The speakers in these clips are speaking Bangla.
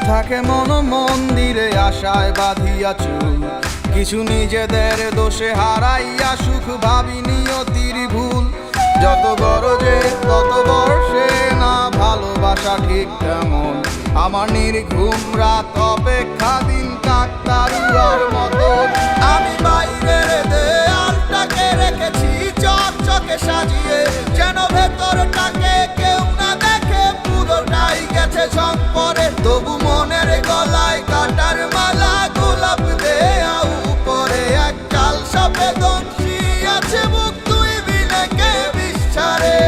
থাকে মন মন্দিরে আশায় বাঁধিয়া চুল, কিছু নিজেদের দোষে হারাইয়া সুখ ভাবি নিয়তির ভুল। যত গরজে তত বর্ষে না ভালোবাসা ঠিক তেমন, আমার নির্ঘুম রাত অপেক্ষা দিন কাকতারুয়ার মতো। আমি বাইরের দেয়ালটাকে রেখেছি চকচকে সাজিয়ে, যেন ভেতরটাকে কেউ না দেখে পুরোটাই গেছে ঝং পরে। তবু মনের গলায় কাটার মালা গোলাপ দেয়া উপরে এক কাল সাপে দংশী আছে মুখ তুই বিনে কে বিস্তারে।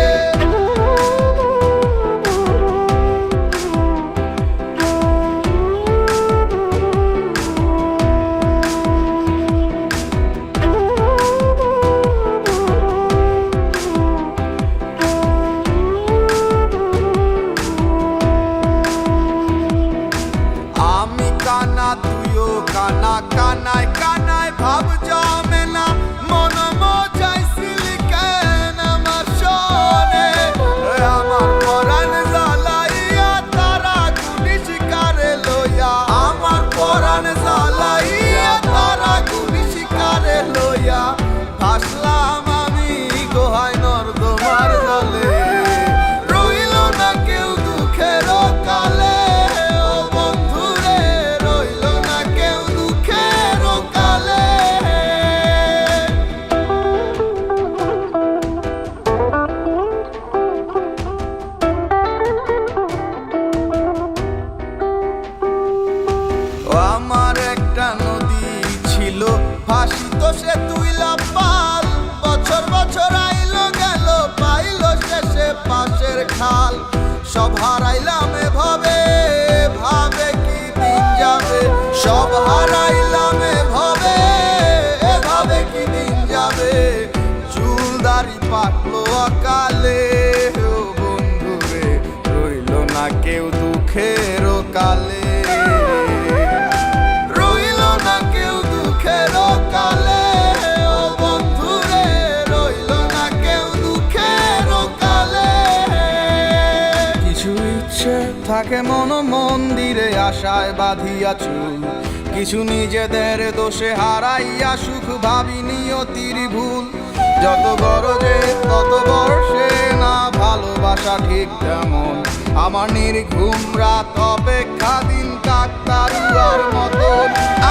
কানা তুইও কানা, কানায় কানায় ভাব জমে না, মন মজাইছিলি কেন আমার শোনে। আমার পরাণ জ্বালাইয়া তারা গুলি শিকারে লইয়া, আমার পরাণ জ্বালাইয়া তারা গুলি শিকারে লইয়া। ভাসলাম আমি গোহায় নর্দমার জলে, রইল না কেউ দুঃখের কালে। আমার একটা নদী ছিল ভাসিত সে তুইলা পাল, বছর বছর আইলো গেল পাইল শেষে পাশের খাল। সব হারাইলাম এভাবে ভাবে কি দিন যাবে, সব হারাইলাম এভাবে কি দিন যাবে। চুল দাড়ি পাকলো অকালে, ও বন্ধু রে রইল না কেউ দুঃখের কালে। থাকে মন মন্দিরে আশায় বাঁধিয়া চুল, কিছু নিজেদের দোষে হারাইয়া সুখ ভাবি নিয়তির ভুল। যত গরজে তত বর্ষে না ভালোবাসা ঠিক তেমন, আমার নির্ঘুম রাত অপেক্ষা দিন কাকতারুয়ার মতো।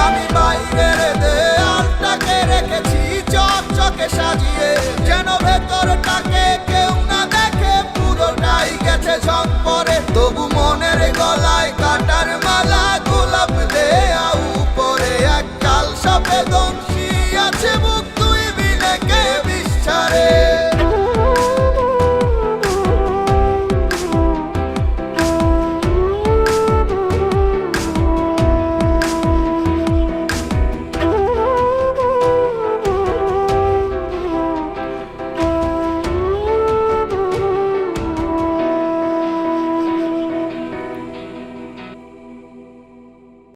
আমি বাইরের দেয়ালটাকে রেখেছি চকচকে সাজিয়ে, যেন ভেতরটাকে কেউ না দেখে পুরোটাই গেছে ঝং পরে। তবু মনের গলায় কাটার মালা গোলাপ দেয়া উপরে এক কাল সাপে দংশী আছে মুখ তুই বিনে কে বিস্তারে।